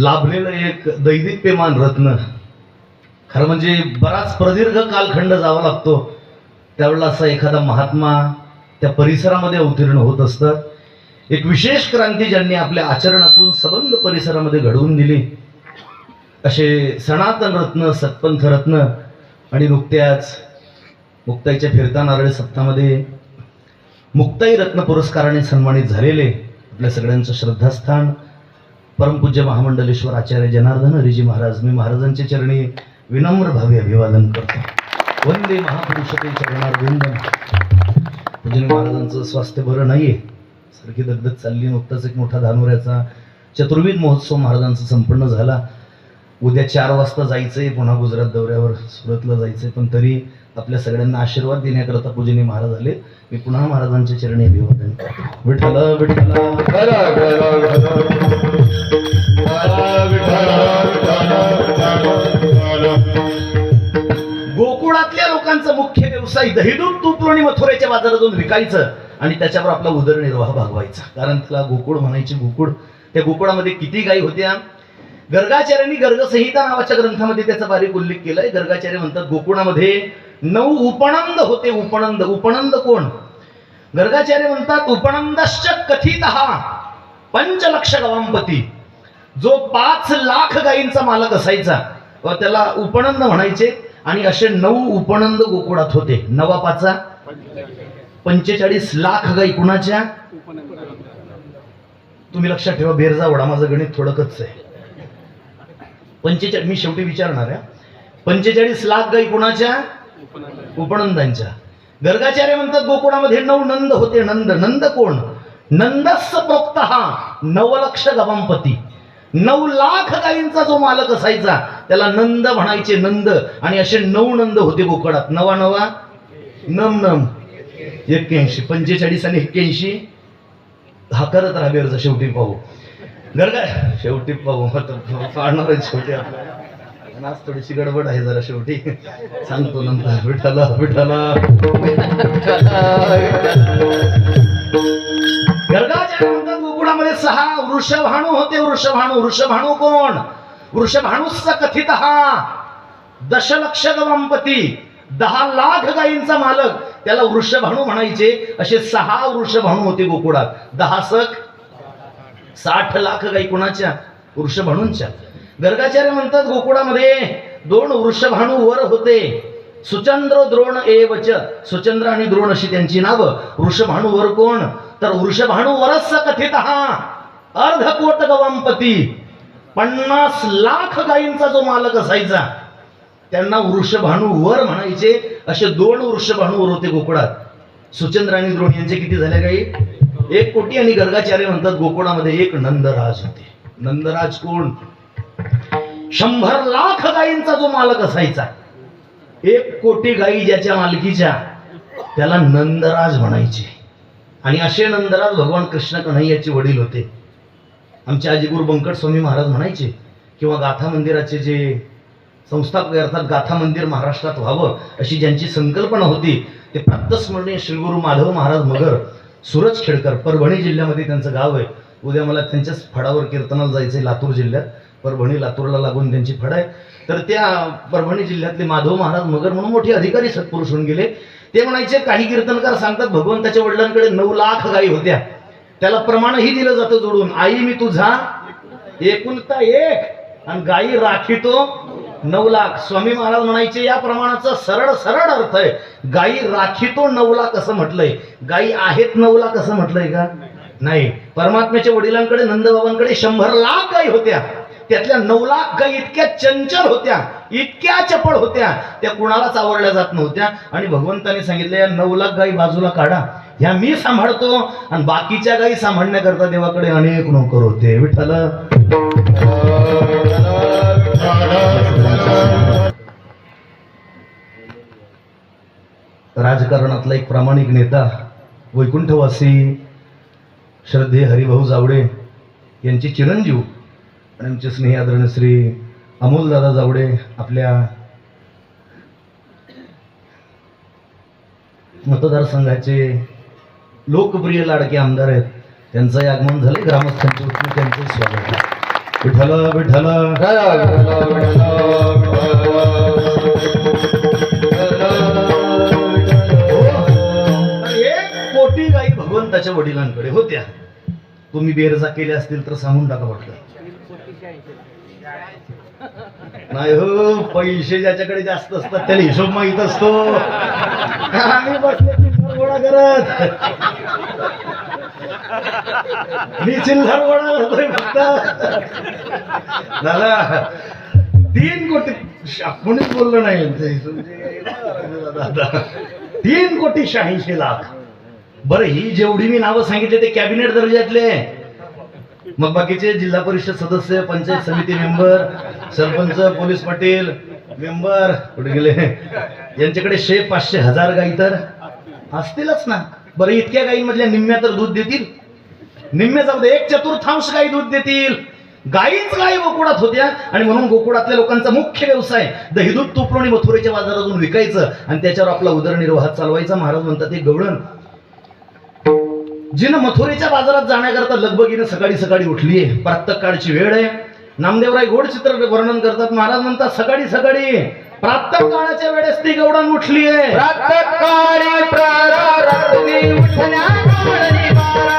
लाभलेलं एक दैदिप्यमान रत्न. खरं म्हणजे बराच प्रदीर्घ कालखंड जावा लागतो त्यावेळेला असा एखादा महात्मा त्या परिसरामध्ये अवतीर्ण होत असतात. एक विशेष क्रांती ज्यांनी आपल्या आचरणातून सबंध परिसरामध्ये घडवून दिली असे सनातन रत्न, सत्पंथ रत्न. आणि नुकत्याच मुक्ताईच्या फिरता नारळी सप्ताहामध्ये मुक्ताई रत्न पुरस्काराने सन्मानित झालेले आपल्या सगळ्यांचं श्रद्धास्थान परमपूज्य महामंडलेश्वर आचार्य जनार्दन हरीजी महाराज. मी महाराजांच्या चरणी विनम्र भावे अभिवादन करतो. वंदे महापुरुष ते चरणारविंदम. पूजनीय महाराजांचं स्वास्थ्य बरं नाहीये, सारखी दगदग चालली. नुकताच एक मोठा धानोऱ्याचा चतुर्विध महोत्सव महाराजांचा संपन्न झाला. उद्या 4 वाजता जायचंय पुन्हा गुजरात दौऱ्यावर, सुरतला जायचंय. पण तरी आपल्या सगळ्यांना आशीर्वाद देण्याकरता पूजनीय महाराज आले. मी पुन्हा महाराजांच्या चरणी अभिवादन करतो. विठ्ठल विठ्ठल गोकुळातल्या लोकांचा मुख्य व्यवसाय दहीदूध, तूप आणि मथुरेच्या बाजारातून विकायचं आणि त्याच्यावर आपला उदरनिर्वाह भागवायचा. कारण त्याला गोकुळ म्हणायचे. गोकुळ, त्या गोकुळामध्ये किती गायी होत्या? गर्गाचार्यांनी गर्गसंहिता नावाच्या ग्रंथामध्ये त्याचा बारीक उल्लेख केलाय. गर्गाचार्य म्हणतात गोकुळामध्ये 9 उपनंद होते. उपनंद, उपनंद कोण? गर्गाचार्य म्हणतात उपनंदश्च कथितः 5 लक्ष गवांपती. जो 5 लाख गायींचा मालक असायचा व त्याला उपनंद म्हणायचे. आणि असे 9 उपनंद गोकुळात होते. 9 5 45 लाख गायी कुणाच्या? तुम्ही लक्षात ठेवा, बेरजा वडा, माझं गणित थोडं कच्च आहे. 45, मी शेवटी विचारणार आहे. 45 लाख गायी कुणाच्या? उपनंदांच्या. गर्गाचार्य म्हणतात गोकुळामध्ये 9 नंद होते. नंद, नंद कोण? नंदस्स प्रोक्तः 9 लक्ष गवांपती. 9 लाख गायींचा जो मालक असायचा त्याला नंद म्हणायचे. नंद. आणि असे 9 नंद होते गोकुळात. 9 9 नम नम 81. 45 आणि 81 हा करत राहा बेरजा. शेवटी पाहू गर्गा, शेवटी पाहू पाळणार शेवटी आपल्याला. आज थोडीशी गडबड आहे जरा, शेवटी सांगतो नंतर. विठ्ठला विठ्ठला. गर्गाचार्य म्हणतात गोकुळामध्ये 6 वृषभाणू होते. वृषभाणू, वृषभाणू कोण? वृषभाणूचा कथितः 10 लक्ष गवांपती. 10 लाख गायींचा मालक त्याला वृषभाणू म्हणायचे. असे 6 वृषभाणू होते गोकुळात. 10 सक 60 लाख गायी कुणाच्या? वृषभाणूंच्या. गर्गाचार्य म्हणतात गोकुळामध्ये 2 वृषभाणू वर होते. सुचंद्र द्रोण एवच. सुचंद्र आणि द्रोण अशी त्यांची नावं. वृषभाणू वर कोण? तर वृषभाणू वरस्य कथितः अर्धकोट गवांपती. 50 लाख गायींचा जो मालक असायचा त्यांना वृषभाणू वर म्हणायचे. असे 2 वृषभाणू वर होते गोकुळात. सुचंद्र आणि द्रोण यांचे किती झाले गायी? 1 कोटी. आणि गर्गाचार्य म्हणतात गोकुळामध्ये 1 नंदराज होते. नंदराज कोण? 100 लाख गायींचा जो मालक असायचा, 1 कोटी गायी ज्याच्या मालकीच्या, त्याला नंदराज म्हणायचे. आणि असे नंदराज भगवान कृष्ण कन्हैयाचे वडील होते. आमचे आजी गुरु बंकट स्वामी महाराज म्हणायचे किंवा गाथा मंदिराचे जे संस्थापक अर्थात गाथा मंदिर महाराष्ट्रात व्हावं अशी ज्यांची संकल्पना होती ते प्रातस्मरणीय श्री गुरु माधव महाराज मगर, सूरज खेडकर, परभणी जिल्ह्यामध्ये त्यांचं गाव आहे. उद्या मला त्यांच्याच फडावर कीर्तनाला जायचंय. लातूर जिल्ह्यात, परभणी लातूरला लागून त्यांची फड आहे. तर त्या परभणी जिल्ह्यातले माधव महाराज मगर म्हणून मोठे अधिकारी सत्पुरुष होऊन गेले. ते म्हणायचे, काही कीर्तनकार सांगतात भगवंताच्या वडिलांकडे 9 लाख गायी होत्या. त्याला प्रमाणही दिलं जातं जोडून, आई मी तुझा एकुलता एक आणि गायी राखीतो 9 लाख. स्वामी महाराज म्हणायचे या प्रमाणाचा सरळ सरळ अर्थ आहे. गायी राखीतो 9 लाख असं म्हटलंय. गायी आहेत 9 लाख असं म्हटलंय का? नाही. परमात्म्याच्या वडिलांकडे नंदबाबांकडे 100 लाख गायी होत्या. त्यातल्या 9 लाख गायी इतक्या चंचल होत्या, इतक्या चपळ होत्या, त्या कुणालाच आवडल्या जात नव्हत्या. आणि भगवंताने सांगितलं या 9 लाख गायी बाजूला काढा, ह्या मी सांभाळतो. आणि बाकीच्या गायी सांभाळण्याकरता देवाकडे अनेक नोकर होते. विठ्ठल राजकारणातला एक प्रामाणिक नेता, वैकुंठवासी श्रद्धेय हरिभाऊ जावडे यांचे चिरंजीव आणि आमचे स्नेही आदरणीय श्री अमोलदादा जावडे आपल्या मतदारसंघाचे लोकप्रिय लाडके आमदार आहेत. त्यांचं आगमन झाले. ग्रामस्थांच्या वतीने त्यांचे स्वागत आहे. विठ्ठल विठ्ठल एक कोटी गाई भगवंताच्या वडिलांकडे होत्या. तुम्ही बेरजा केल्या असतील तर सांगून टाका म्हटलं. नाही हो, पैसे ज्याच्याकडे जास्त असतात त्याला हिशोब माहित असतो. आम्ही बसले चिल्लर गोळा करत, मी चिल्लर गोळा करतोय फक्त. दादा 3 कोटी कोणीच बोललं नाही. 3,86,00,000. बरं, ही जेवढी मी नावं सांगितले ते कॅबिनेट दर्जातले. मग बाकीचे जिल्हा परिषद सदस्य, पंचायत समिती member, sarpanch, police Patil member कुठे गेले? यांच्याकडे 100-500,000 गाई तर असतीलच ना. बरं, इतक्या गाईंमधल्या निम्म्या तर दूध देतील. निम्म्या जाऊ दे, 1/4 गाई दूध देतील. गाईच गाई गोकुळात होत्या आणि म्हणून गोकुळातल्या लोकांचा मुख्य व्यवसाय दही दूध तूप लोणी मथुरेच्या बाजारातून विकायचं आणि त्याच्यावर आपला उदरनिर्वाह चालवायचा. महाराज म्हणतात एक गवळण जिनं मथुरेच्या बाजारात जाण्याकरता लगबगीनं सकाळी सकाळी उठलीये. प्रातः काळची वेळ आहे. नामदेवराय गोड चित्र वर्णन करतात. महाराज म्हणतात सकाळी सकाळी प्रातः काळाच्या वेळेस ती गवळण उठलीये. प्रातः काळी प्रारंभी उठल्या गवळणी बारा.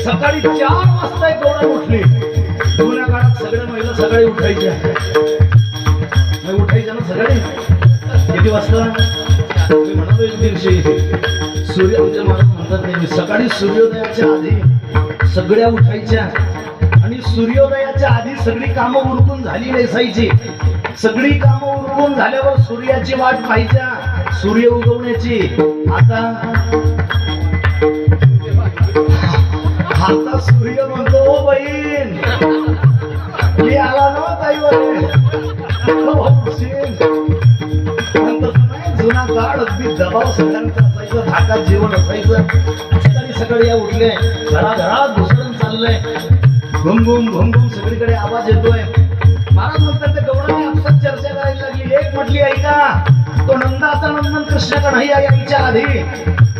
सकाळी 4 वाजता गवळण उठली. जुन्या काळात सगळ्या महिला सकाळी उठायच्या. उठायच्या ना सकाळी. किती वाजता? मी म्हणालो एक दिवशी सूर्य, आमच्या महाराज म्हणतात नाही, सकाळी सूर्योदयाच्या आधी सगळ्या उठायच्या आणि सूर्योदयाच्या आधी सगळी कामं उरकून झाली नसायची. सगळी कामं उरकून झाल्यावर सूर्याची वाट पाहायच्या, सूर्य उगवण्याची. आता सूर्य म्हणतो ओ बहीण मी आला ना ताईवर. जुना काळ अगदी दबाव सगळ्यांचा असायचा, धाकात जीवन असायचं. सकाळी सकाळी या उठले, घराघरात घुसळून चाललंय. घुम घुम घुम घुम सगळीकडे आवाज येतोय. महाराज म्हणतात त्या गवळणी आपसात चर्चा करायला लागली. एक म्हटली ऐका, तो नंदाचा नंदन कृष्ण कन्हैया यायच्या आधी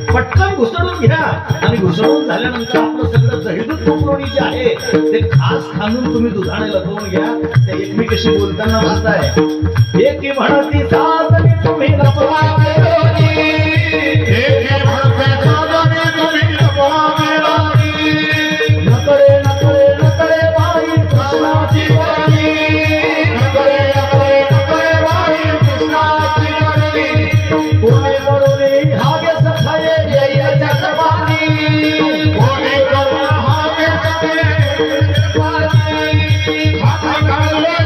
पटकन घुसळून घ्या आणि घुसळून झाल्यानंतर आपलं सगळं दहीदूध तूप लोणी जे आहे ते खास खांदून तुम्ही दुधाने लपवून घ्या. त्या एकमेकाशी बोलताना म्हणताय एकी म्हणती साजनी तुम्ही लपवावे लोणी, एकी म्हणते साजनी तुम्ही लपवावे लोणी. नकळे नकळे नकळे बाई कृष्णाची वाणी, नकळे नकळे नकळे बाई कृष्णाची वाणी. कोणी करुणी हागे सखाये येई जगवानी, कोणी करुणी हागे सखाये जगवानी. हाता काढले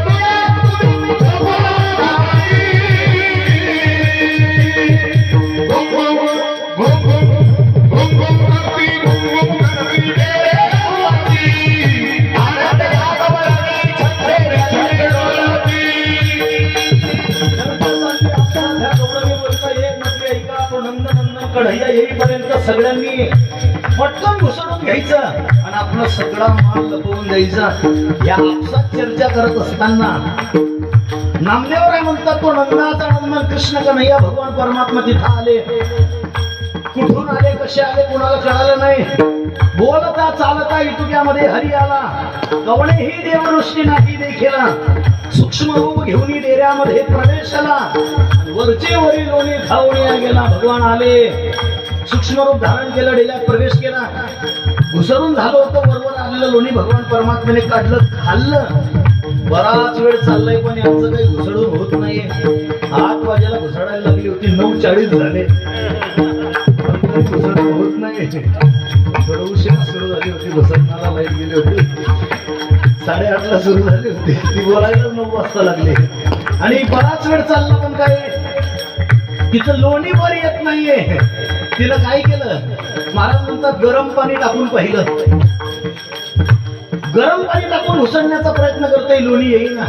कढैया येईपर्यंत सगळ्यांनी पटकन घुसळून घ्यायचं आणि आपला सगळा माल लपवून द्यायचा. या आपसात चर्चा करत असताना नामदेवराय म्हणतात तो नंदाचा नंदन कृष्ण कन्हैया भगवान परमात्मा तिथं आले. कुठून आले, कसे आले कोणाला कळालं नाही. बोलता चालता इटुक्यामध्ये हरी आला. कवणे ही देवदृष्टी नाही देखीला. सूक्ष्म रूप घेऊन डेऱ्यामध्ये प्रवेश आला. वरचे वरी लोणी खाऊन गेला. भगवान आले. सूक्ष्म रूप धारण केलं, डेल्यात प्रवेश केला, घुसरून झालं होतं, वरवर आलेलं लोणी भगवान परमात्म्याने काढलं, खाल्लं. बराच वेळ चाललाय पण यांचं काही घुसडून होत नाहीये. 8 वाजेला घुसडायला लागली होती, 9:40 झाले, घुसडून होत नाही. थोडं उशीर सुरू झाली होती, घुसडणाला लाईट गेली होती, 8:30ला सुरू झाली होती, ती बोलायला 9 वाजता लागले. आणि बराच वेळ चालला पण काय तिचं लोणी वर येत नाहीये. तिनं काय केलं, महाराज म्हणतात गरम पाणी टाकून पाहिलं, गरम पाणी टाकून उसळण्याचा प्रयत्न करतोय, लोणी येईना.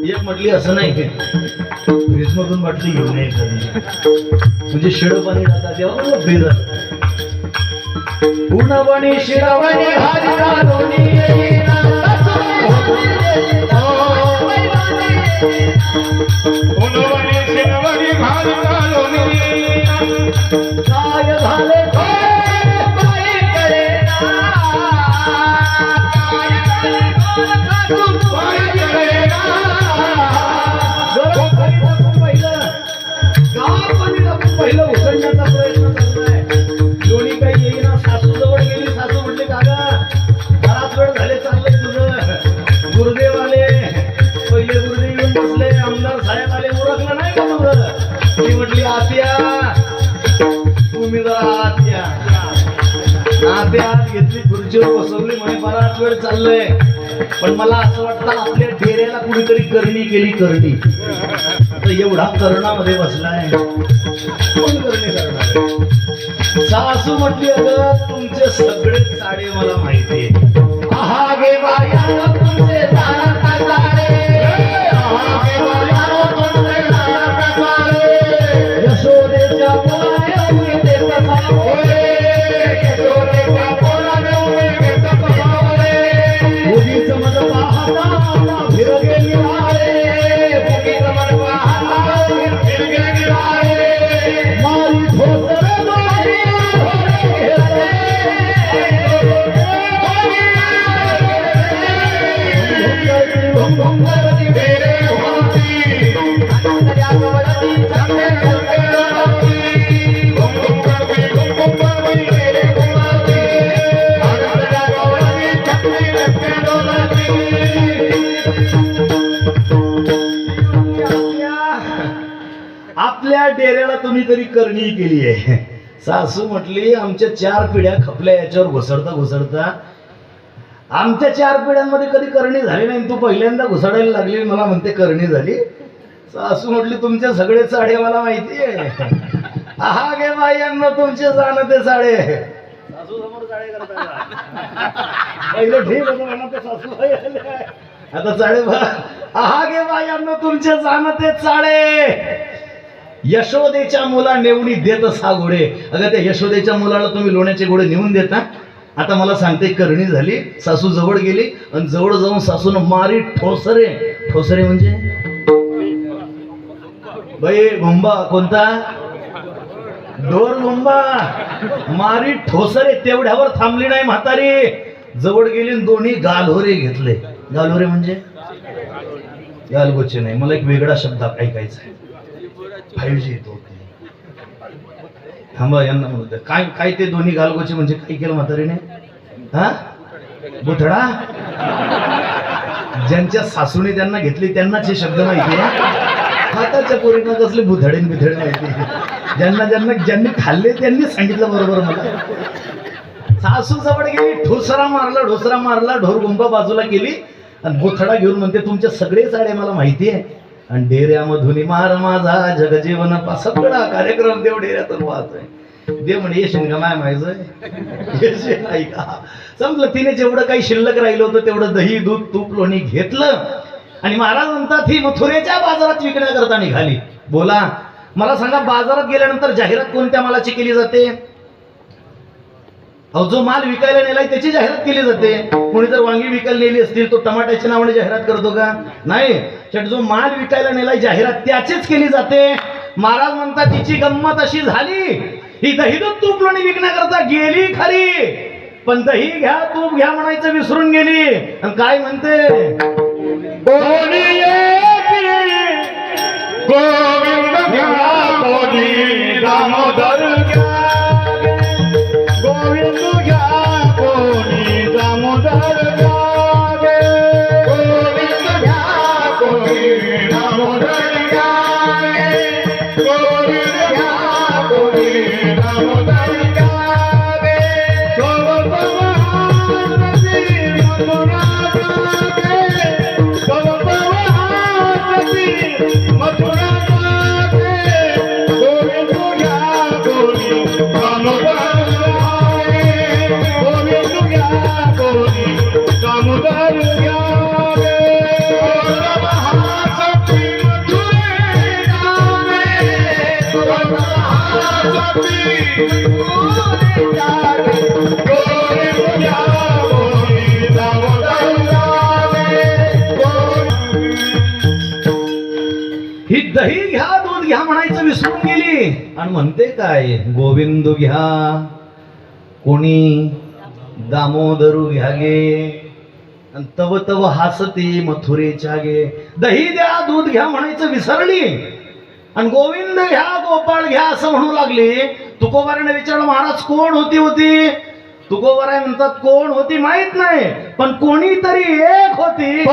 एक म्हटली असं नाही, फ्रीज मधून म्हटली घेऊन नये कधी, म्हणजे शिड पाणी टाका तेव्हा फ्रीज पूर्णपणे शिडवणी लोणी येईना. काय झाले पहिलं उसळण्याचा प्रयत्न चाललाय, लोणी काही येईना. सासू जवळ गेली, सासू म्हटले काका बराच वेळ झाले चाललंय तुझं, गुरुदेव आले, पहिले गुरुदेव येऊन बसले, आमदार साहेब आले, ओळखलं नाही का तुझं? ती म्हटली आत्या तुम्ही जरा आत्या. आत्या घेतली, खुर्चीवर बसवली, म्हणे बराच वेळ चाललंय पण मला असं वाटतं आपल्या डेऱ्याला कुणीतरी करणी केली, करणी. आता एवढा कर्णामध्ये बसलाय, कोण करणे करणार? सासू म्हटली अगं तुमचे सगळे साडे मला माहिती, आहा गे बाया तुमचे साडे, यशोदेच्या मुलाला मी देत सावळे, यशोदेच्या मुलाला मी देत सावळे, मुलीच मज पाहता फिर गेली आळे, मुलीच मज पाहता फिर गेली आळे, मारी ठोसर मारी आपल्या डेऱ्याला तुम्ही तरी करणी केली आहे. सासू म्हटली आमच्या 4 पिढ्या खपल्या याच्यावर घुसडता घुसडता, आमच्या 4 पिढ्यांमध्ये कधी करणी झाली नाही, तू पहिल्यांदा घुसडायला लागली, मला म्हणते करणी झाली. सासू म्हटली तुमचे सगळे साडे मला माहिती आहे, आहा गे बाई यांना तुमचे जाणं ते साडे. सासू समोर साडे करता पहिलं ठीक होतं म्हणा, ते सासूबाई आले, आता साडे आहा गे बाई यांना तुमचे जाणं ते साडे. यशोदेच्या मुला नेवणी देत 6 घोडे. अगं त्या यशोदेच्या मुलाला तुम्ही लोण्याचे घोडे नेऊन देता. आता मला सांगते करणी झाली, सासू जवळ गेली आणि जवळ जाऊन सासून मारी ठोसरे. ठोसरे म्हणजे बाई घुंबा, कोणता ढोर घुंबा, मारी ठोसरे. तेवढ्यावर थांबली नाही म्हातारी, जवळ गेली दोन्ही गालहोरे घेतले. गालहोरे म्हणजे गालगोचे नाही, मला एक वेगळा शब्द ऐकायचा आहे. 5G येतो थांबा, यांना म्हणत काय काय ते दोन्ही गालगोचे म्हणजे काय केलं म्हातारीने? हा बुथडा. ज्यांच्या सासूने त्यांना घेतली त्यांनाच हे शब्द माहिती आहे. हाताच्या पोरींना कसले बुधडे बिधडे माहिती, ज्यांना ज्यांना ज्यांनी खाल्ले त्यांनी सांगितलं बरोबर मला. सासू जवळ गेली, ठोसरा मारला, ढोसरा मारला, ढोर गुंबा बाजूला केली आणि बुथडा घेऊन म्हणते तुमचे सगळे साडे मला माहिती आहे. आणि डेऱ्यामधून मार माझा जगजीवन सगळा कार्यक्रम देव डेऱ्यातून वाहतोय. देव म्हणे येशील का माय माहिती नाही का. समजलं तिने जेवढं काही शिल्लक राहिलं होतं तेवढं दही दूध तूप लोणी घेतलं आणि महाराज म्हणतात ही मथुरेच्या बाजारात विकण्याकरता निघाली. बोला मला सांगा, बाजारात गेल्यानंतर जाहिरात कोणत्या मालाची केली जाते? अहो जो माल विकायला नेलाय त्याची जाहिरात केली जाते. कोणी जर वांगी विकायला नेली असतील तो टमाट्याच्या नावाने जाहिरात करतो का? नाही. जो माल विकायला नेलाय जाहिरात त्याचीच केली जाते. महाराज म्हणतात तिची गंमत अशी झाली, ही दही दूध तूप लोणी विकण्याकरता गेली खरी, पण दही घ्या तूप घ्या म्हणायचं विसरून गेली. आणि काय म्हणते, गोविंद घ्या दामोदर घ्या. ही दही घ्या दूध घ्या म्हणायचं विसरून गेली आणि म्हणते काय गोविंद घ्या कोणी दामोदरू घ्या गे आणि तव तव हासती मथुरेच्या गे. दही द्या दूध घ्या म्हणायचं विसरली आणि गोविंद घ्या गोपाळ घ्या असं म्हणू लागली. तुकोबाराने विचारलं महाराज कोण होती तुकोबाराय म्हणतात कोण होती माहित नाही पण कोणीतरी एक होती.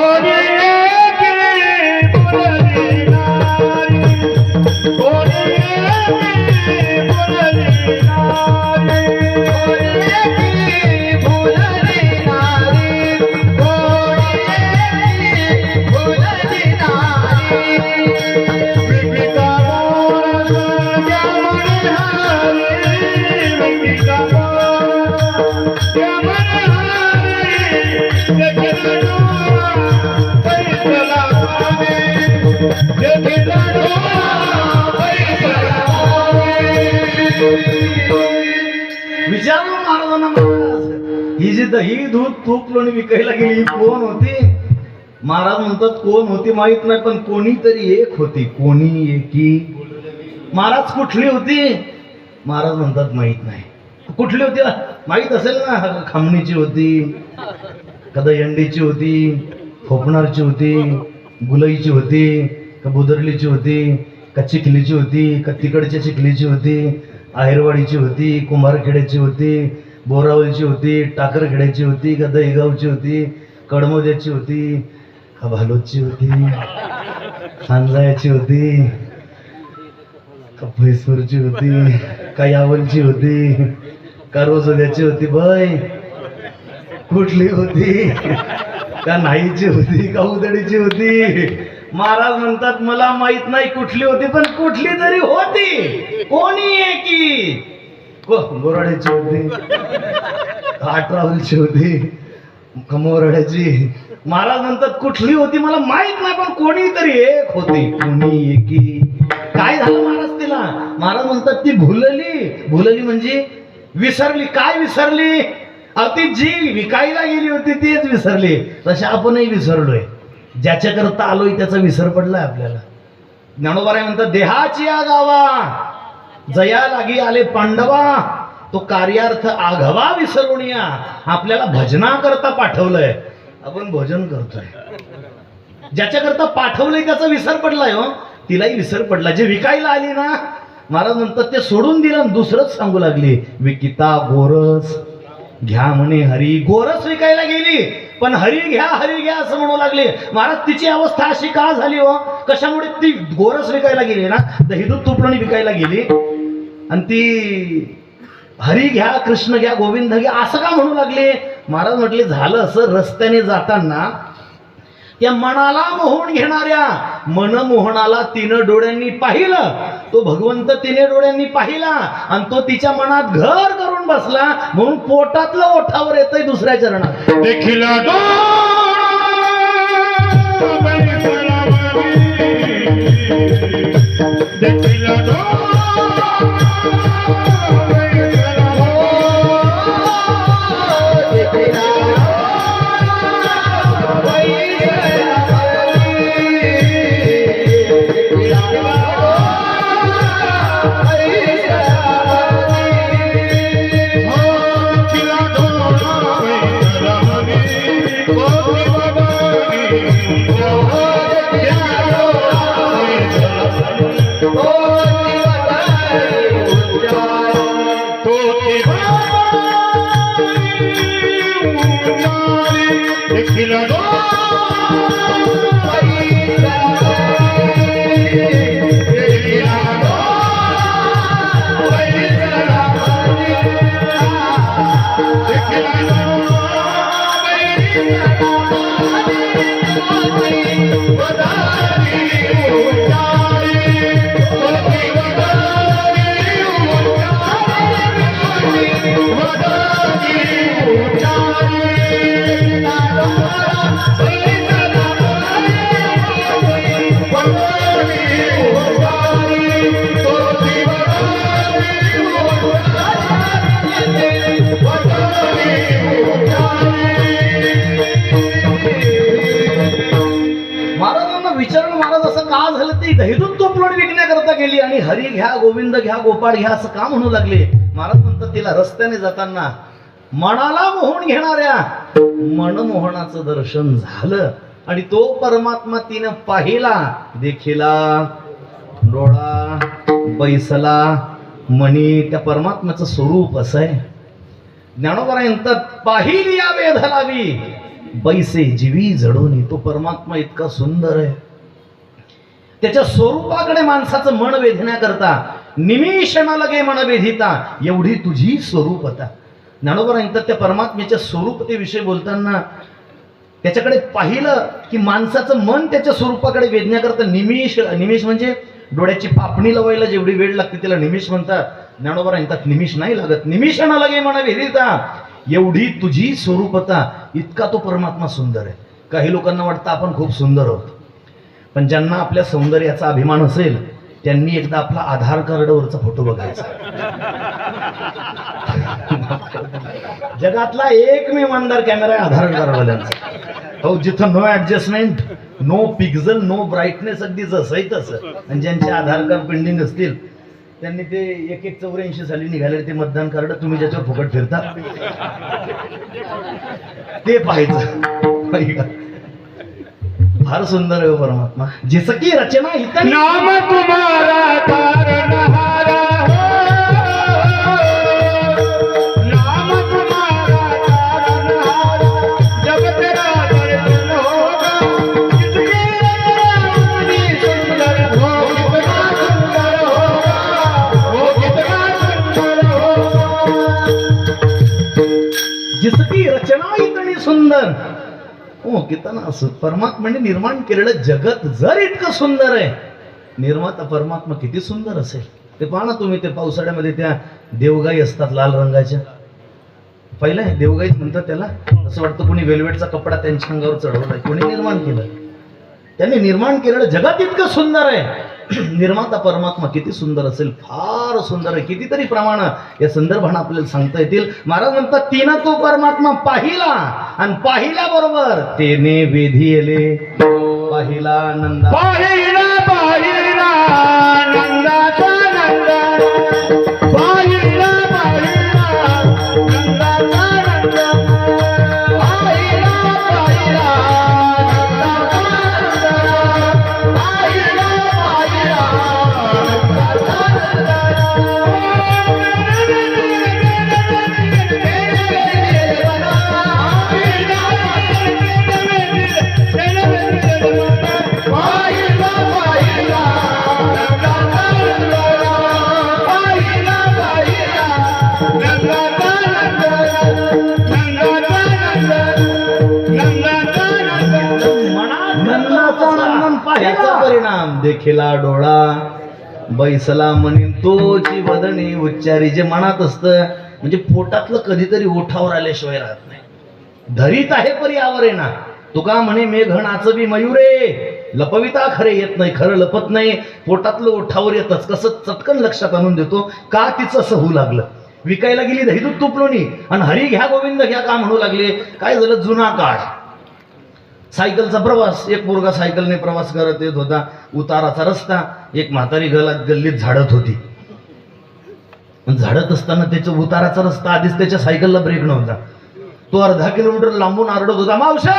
विचारलं महाराजांना महाराज ही जी दही दूध तूप लोणी विकायला गेली ही कोण होती. महाराज म्हणतात कोण होती माहित नाही पण कोणीतरी एक होती. कोणी एकी. महाराज कुठली होती. महाराज म्हणतात माहित नाही. कुठली होती माहित असेल ना. खामणीची होती का दहीहंडीची होती खोपणारची होती गुलईची होती का बुदरलीची होती का चिखलीची होती का तिकडच्या चिखलीची होती आहेरवाडीची होती कुंभारखेड्याची होती बोरावलची होती टाकरखेड्याची होती का दहीगावची होती कडमोद्याची होती का भालोदची होती खानजायाची होती का म्हैसूरची होती का यावलची होती का रोजोद्याची होती. बाय कुठली होती का नाहीची होती का उदडीची होती. महाराज म्हणतात मला माहित नाही कुठली होती पण कुठली तरी होती. कोणी एकी. बोराड्याची होती आटरावलची होती कमोराड्याची. महाराज म्हणतात कुठली होती मला माहित नाही पण कोणीतरी एक होती. कोणी एकी. काय झालं महाराज तिला. महाराज म्हणतात ती भुलली म्हणजे विसरली. काय विसरली. ती जी विकायला गेली होती तीच विसरली. तशा आपणही विसरलोय. ज्याच्याकरता आलोय त्याचा विसर पडलाय आपल्याला. ज्ञानोबाराय म्हणतात देहाची आगावा जया लागी आले पांडवा तो कार्यार्थ आघवा विसरुनिया. आपल्याला भजनाकरता पाठवलंय आपण भजन करतोय. ज्याच्याकरता पाठवलंय त्याचा विसर पडलाय. हो तिलाही विसर पडला. जे विकायला आली ना महाराज म्हणतात ते सोडून दिलं दुसरंच सांगू लागली. विकिता गोरस घ्या म्हणे हरी. गोरस विकायला गेली पण हरी घ्या असं म्हणू लागले. महाराज तिची अवस्था अशी का झाली हो. कशामुळे ती गोरस विकायला गेली ना दही दूध तूप लोणी विकायला गेली आणि ती हरी घ्या कृष्ण घ्या गोविंद घ्या असं का म्हणू लागले. महाराज म्हटले झालं असं रस्त्याने जाताना त्या मनाला मोहून घेणाऱ्या मनमोहनाला तिनं डोळ्यांनी पाहिलं. तो भगवंत तिने डोळ्यांनी पाहिला आणि तो तिच्या मनात घर करून बसला म्हणून पोटातलं ओठावर येतंय दुसऱ्या चरणात. देखिला देखिला का झालं ती दहीदूत तोपलोण विकण्याकरता गेली आणि हरी घ्या गोविंद घ्या गोपाळ घ्या असं का म्हणू लागले. महाराज म्हणतात तिला रस्त्याने जाताना मनाला मोहून घेणाऱ्या मनमोहनाचं दर्शन झालं आणि तो परमात्मा तिनं पाहिला. देखिला डोळा बैसला मनी. त्या परमात्म्याचं स्वरूप असं आहे. ज्ञानोबा म्हणतात पाहिली या वेध लावी बैसे जीवी जडोनी. तो परमात्मा इतका सुंदर आहे. त्याच्या स्वरूपाकडे माणसाचं मन वेधण्याकरता निमिष न लगे मन वेधिता एवढी तुझी स्वरूपता. ज्ञानोबा म्हणतात त्या परमात्म्याच्या स्वरूपतेविषयी बोलताना त्याच्याकडे पाहिलं की माणसाचं मन त्याच्या स्वरूपाकडे वेधण्याकरता निमिष. निमिष म्हणजे डोळ्याची पापणी लावायला जेवढी वेळ लागते त्याला निमिष म्हणतात. ज्ञानोबा म्हणतात निमिष नाही लागत. निमिष न लगे मन वेधिता एवढी तुझी स्वरूपता. इतका तो परमात्मा सुंदर आहे. काही लोकांना वाटतं आपण खूप सुंदर आहोत, पण ज्यांना आपल्या सौंदर्याचा अभिमान असेल त्यांनी एकदा आपला आधार कार्डवरचा फोटो बघायचा. जगातला एकमेव अंडर कॅमेरा आहे आधार कार्डवाल्यांचा. हो, जिथं no adjustment, no pixel, no brightness, अगदी जसं आहे तसं. आणि ज्यांचे आधार कार्ड पेंडिंग असतील त्यांनी ते 1184 साली निघाले ते मतदान कार्ड तुम्ही ज्याच्यावर फुकट फिरता ते पाहायचं. फार सुंदर आहे परमात्मा. जिसं की रचना हित नाम तुम्हारा तारनहारा नाम तुम्हारा तारनहारा जब तेरा दर्शन होगा किसकी सुंदर हो कितना सुंदर होगा वो कितना सुंदर होगा. जिसकी रचना इतनी सुंदर. हो कितना परमात्म्याने निर्माण केलेलं जगत जर इतकं सुंदर आहे, निर्माता परमात्मा किती सुंदर असेल ते पहा ना तुम्ही. ते पावसाळ्यामध्ये त्या देवगाई असतात लाल रंगाच्या. पहिलं देवगाईच म्हणतात त्याला. असं वाटतं कोणी वेल्वेटचा कपडा त्यांच्या अंगावर चढवलाय. कोणी निर्माण केलं? त्यांनी निर्माण केलेलं जगत इतकं सुंदर आहे. निर्माता परमात्मा किती सुंदर असेल, फार सुंदर आहे. कितीतरी प्रमाण या संदर्भाने आपल्याला सांगता येतील. महाराज म्हणतात तिनं तो परमात्मा पाहिला आणि पाहिल्याबरोबर तेने वेधिले पाहिला नंदा. पाहिला पाहिला नंदाचा नंद पाहिला पाहिला नंदाचा नंद पाहिला पाहिला त्याचा परिणाम देखिला डोळा बैसला म्हणे तोची वदनी उच्चारी. जे मनात असतं म्हणजे पोटातलं कधीतरी ओठावर आल्याशिवाय राहत नाही. धरीत आहे परी आवरेना. तुका म्हणे मेघ नाचवी मयुरे लपविता खरे येत नाही. खरं लपत नाही, पोटातलं ओठावर येतच. कसं चटकन लक्षात आणून देतो का तिचं असं होऊ लागलं. विकायला गेली दहीदूत तुपलोणी आणि हरी घ्या गोविंद घ्या का म्हणू लागले. काय झालं, जुना काळ, सायकलचा प्रवास. एक पोरगा सायकलने प्रवास करत येत होता. उताराचा रस्ता. एक म्हातारी गल्लीत झाडत होती. झाडत असताना त्याचा उताराचा रस्ता, आधीच त्याच्या सायकलला ब्रेक नव्हता. तो अर्धा किलोमीटर लांबून आरडत होता, मावशे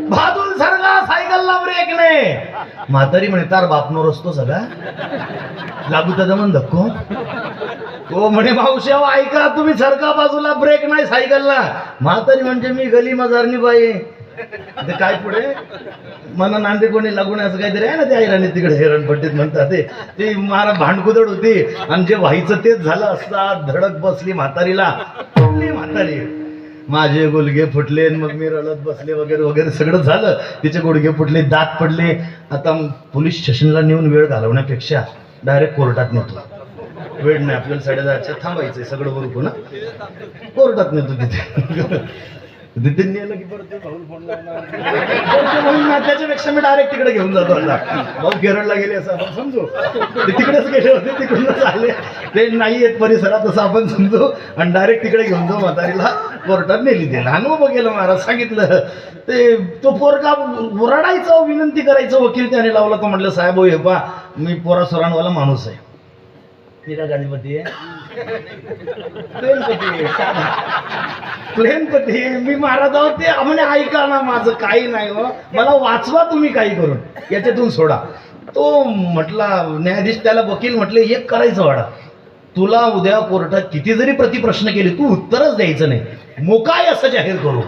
भाजून सरगा, सायकलला ब्रेक नाही. म्हातारी म्हणे तार बापनो रस्तो सगळा लागू त्याचा म्हण धक्को. तो म्हणे मावशे ऐका तुम्ही सरका बाजूला, ब्रेक नाही सायकलला. म्हातारी म्हणजे मी गली मजारनी बाई. ते काय पुढे मला नांदे कोणी लागून असं काहीतरी आहे ना ते ऐराणी तिकडे हेरणपट्टीत म्हणतात. ते मारा भांडकुदड होती आणि जे व्हायचं तेच झालं असतात. धडक बसली म्हातारीला. म्हातारी माझे गुडघे फुटले, मग मी रडत बसले वगैरे वगैरे सगळं झालं. तिचे गुडघे फुटले, दात पडले. आता पोलीस स्टेशनला नेऊन वेळ घालवण्यापेक्षा डायरेक्ट कोर्टात नेतो. वेळ नाही आपल्याला 10:30 थांबायचंय सगळं बरोबर ना. कोर्टात नेतो तिथे. तिथे नेलं की परत ते भाऊला फोन लावणार. परत ते भाऊ ना, त्याच्यापेक्षा मी डायरेक्ट तिकडे घेऊन जातो आता. भाऊ केरळला गेले असं आपण समजू, ते तिकडेच गेले होते, तिकडूनच आले, ते नाही येत परिसरात असं आपण समजू, आणि डायरेक्ट तिकडे घेऊन जाऊ. म्हातारीला कोर्टात नेली. ते अनुभव गेलं महाराज सांगितलं. ते तो पोरगा रडायचं, विनंती करायचं, वकील त्याने लावला. तो म्हटलं साहेब हो हे पा, मी पोरा सोरांवाला माणूस आहे. तिला गाडीपती आहे, प्लेनपती आहे, साधा प्लेनपती आहे. मी महाराज आहोत ते म्हणे ऐका ना, माझं काही नाही हो, मला वाचवा तुम्ही काही करून, याच्यातून सोडा. तो म्हटला न्यायाधीश, त्याला वकील म्हटले एक करायचं वाडा, तुला उद्या कोर्टात किती जरी प्रतिप्रश्न केले तू उत्तरच द्यायचं नाही, मोकाय असं जाहीर करू.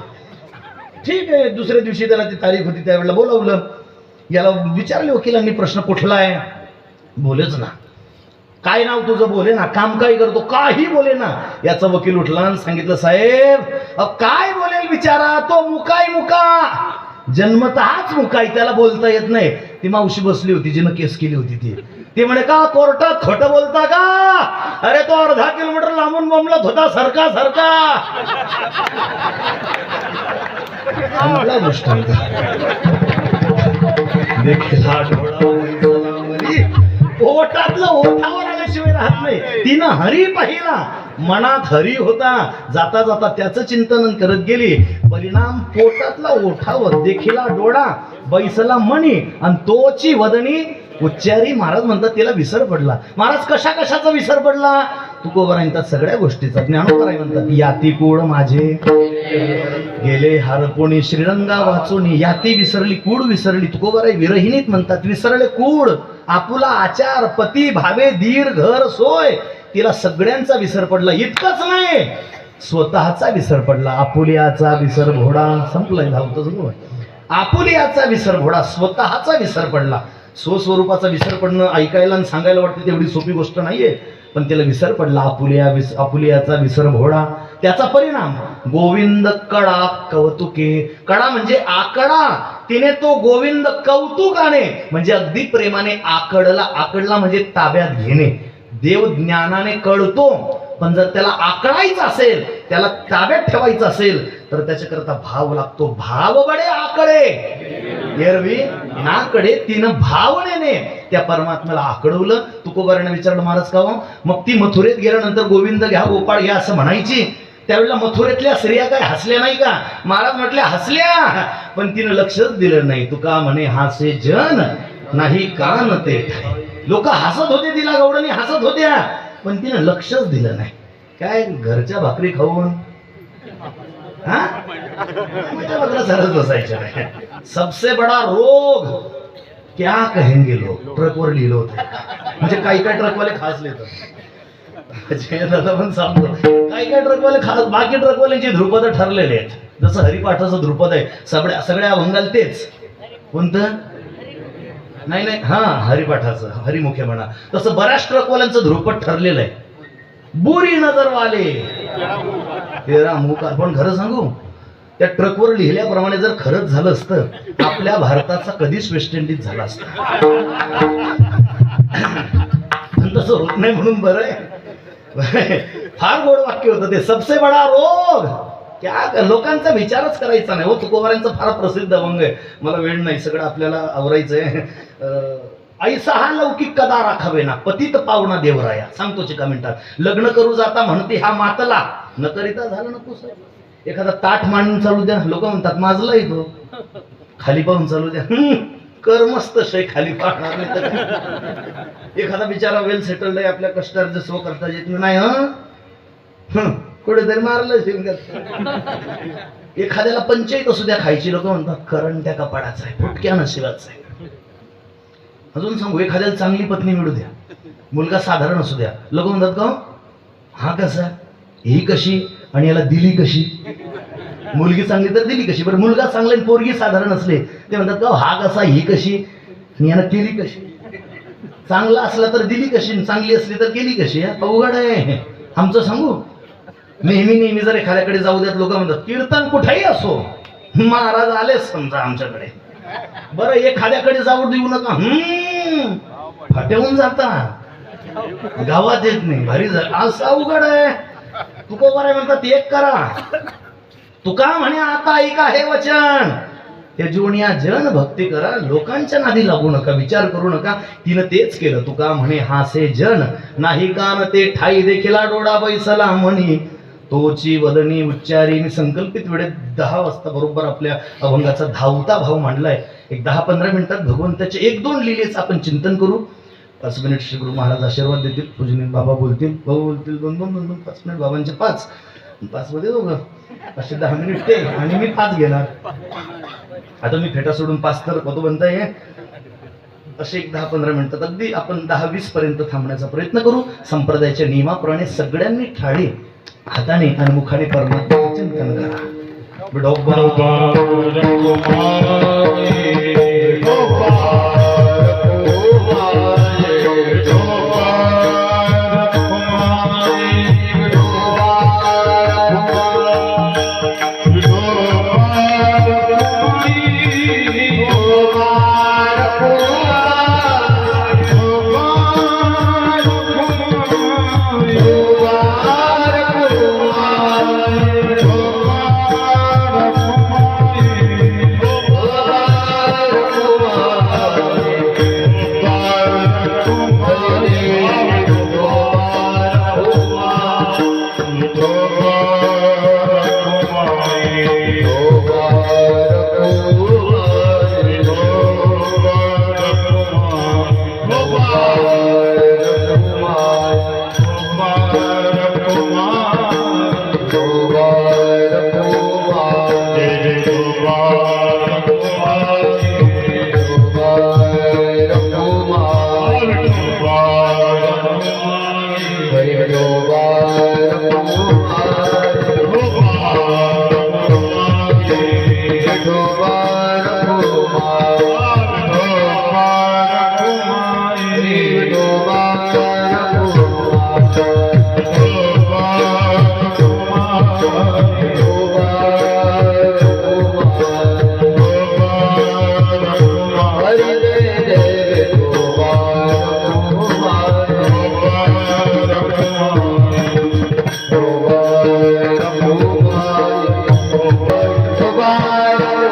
ठीक आहे. दुसऱ्या दिवशी त्याला ती तारीख होती, त्यावेळेला बोलावलं. याला विचारले वकिलांनी प्रश्न कुठला आहे, बोलेच ना. काय नाव तुझं, बोले ना. काम काय करतो, काही बोले ना. याचा वकील उठला आणि सांगितलं साहेब काय बोलेल बिचारा, तो मुकाय मुका, जन्मतःच मुकाय, त्याला बोलता येत नाही. ती मावशी बसली होती जिनं केस केली होती ती म्हणे का कोर्टात खोटं बोलता का, अरे तो अर्धा किलोमीटर लांबून बोंबलत होता, सरका सरका. चांगला गोष्ट देखील पोटातलं ओठावर आल्याशिवाय राहत नाही. तिनं हरी पाहिला, मनात हरी होता, जाता जाता त्याचं चिंतन करत गेली. परिणाम पोटातला ओठावर देखीला डोळा, बैसला मणी, आणि तोची वदनी उच्चारी. महाराज म्हणतात तिला विसर पडला. महाराज कशा कशाचा विसर पडला, तुकोबरा म्हणतात सगळ्या गोष्टीचा. ज्ञानोबराय म्हणतात याती कूड माझे गेले हारपोणी, श्रीरंगा वाचूनी, याती विसरली, कूड विसरली. तुकोबराय विरहिणीत म्हणतात विसरले कूड, आपुला आचार, पती भावे, दीर घर सोय. तिला सगळ्यांचा विसर पडला. इतकंच नाही, स्वतःचा विसर पडला. आपुलियाचा विसर घोडा, संपलाय धावतो. आपुलियाचा विसर घोडा, स्वतःचा विसर पडला. स्वस्वरूपाचा विसर पडणं ऐकायला आणि सांगायला वाटतं तेवढी सोपी गोष्ट नाहीये, पण त्याला विसर पडला. आपुलियाचा विसर घोडा. त्याचा परिणाम गोविंद कडा कौतुके. कडा म्हणजे आकडा. तिने तो गोविंद कौतुकाने म्हणजे अगदी प्रेमाने आकडला. आकडला म्हणजे ताब्यात घेणे. देव ज्ञानाने कळतो, पण जर त्याला आकडायचं असेल, त्याला ताब्यात ठेवायचं असेल, तर त्याच्याकरता भाव लागतो. भाव बडे आकडे एरवी नाकडे. तिनं भावनेने त्या परमात्म्याला आकडवलं. तुकोबाराने विचारलं महाराज का हो, मग ती मथुरेत गेल्यानंतर गोविंद घ्या गोपाळ घ्या असं म्हणायची, त्यावेळेला मथुरेतल्या स्त्रिया काय हसल्या नाही का. महाराज म्हटल्या हसल्या, पण तिनं लक्षच दिलं नाही. तुका म्हणे हासे जन नाही कान ते. लोक हसत होते, तिला गवडणी हसत होत्या, पण तिनं लक्षच दिलं नाही. काय घरच्या भाकरी खाऊन सरस बसायच्या नाही. सबसे बडा रोग क्या कहेंगे लोग, ट्रकवर लिहिलं होतं. म्हणजे काही काही ट्रकवाले खासले दादा पण सांगतो, काही काही ट्रकवाले खास, बाकी ट्रकवाल्यांची ध्रुपद ठरलेले आहेत. जसं हरिपाठाचं ध्रुपद आहे, सगळ्या अभंगाला तेच. कोणतं नाही नाही, हा हरिपाठाचं हरिमुखे म्हणा. तसं बऱ्याच ट्रकवाल्यांचं ध्रुपद ठरलेलं आहे. बुरी नजर वाले तेरा मुख. पण खरं सांगू, त्या ट्रकवर लिहिल्याप्रमाणे जर खरंच झालं असतं, आपल्या भारताचा कधीच वेस्ट इंडिज झाला असता. तसं होत नाही म्हणून बरं आहे. फार गोड वाक्य होतं ते. सबसे बडा रोग क्या, लोकांचा विचारच करायचा नाही. हो तुकोबारांचं फार प्रसिद्ध अभंग आहे. मला वेळ नाही, सगळं आपल्याला आवरायचंय. ऐसा हा लौकिक कदा राखावे ना, पतित पावना देवराया. सांगतो चिका मिनिटात. लग्न करू जाता म्हणते हा मातला, न करिता झालं नको सर. एखादा ताट मांडून चालू द्या, लोक म्हणतात माजला येतो. खाली पाहून चालू द्या, कर मस्त शय, खाली पाहणार नाही तर. एखादा बिचारा वेल सेटल्ड आहे, आपल्या कष्टार्ज स्व करता येत नाही, हं कुठेतरी मारलं शिवण्यात. एखाद्याला पंचायत असू द्या खायची, लोक म्हणतात करंट्या कपाडाचा आहे, फुटक्या नशिबाचा आहे. अजून सांगू, एखाद्याला चांगली पत्नी मिळू द्या, मुलगा साधारण असू द्या, लोक म्हणतात का हा कसा, ही कशी, आणि याला दिली कशी. मुलगी चांगली तर दिली कशी. बरं मुलगा चांगला आणि पोरगी साधारण असले, ते म्हणतात का हा कसा, ही कशी, यानं केली कशी. चांगला असला तर दिली कशी, चांगली असली तर केली कशी. अवघड आहे. आमचं सांगू, नेहमी जर एखाद्याकडे जाऊ द्यात, लोक म्हणतात कीर्तन कुठेही असो, महाराज आलेच समजा आमच्याकडे. बरं एखाद्याकडे जाऊ देऊ नका, फाटेवून जाता, गावात येत नाही, भारी झालं, असं अवघड आहे. तुकोबाराय म्हणतात एक करा, तुका म्हणे आता ऐका हे वचन, हे जुनिया जन भक्ती करा, लोकांच्या नादी लागू नका, विचार करू नका. तिनं तेच केलं. तुका म्हणे हासे जन नाही कान ते ठाई देखील डोळा बैसला म्हणी, तोची वदनी उच्चारी. मी संकल्पित वेळेत 10 वाजता बरोबर आपल्या अभंगाचा धावता भाव मांडलाय. एक 10-15 मिनिटात भगवंताचे 1-2 लिलेच आपण चिंतन करू. 5 मिनिट श्री गुरु महाराज आशीर्वाद देतील, पूजनीय बाबा बोलतील, भाऊ बोलतील, 2-2 5 मिनिट, बाबांचे 5 मध्ये दोघं असे 10 मिनिट ते, आणि मी 5 घेणार. आता मी फेटा सोडून 5 तर कतो बनता ये, असे एक 10-15 मिनिटात अगदी आपण 10-20 पर्यंत थांबण्याचा प्रयत्न करू. संप्रदायाच्या नियमाप्रमाणे सगळ्यांनी ठाडी हाताने आणि मुखाने परमात्म्याचे चिंतन करा. विठोबा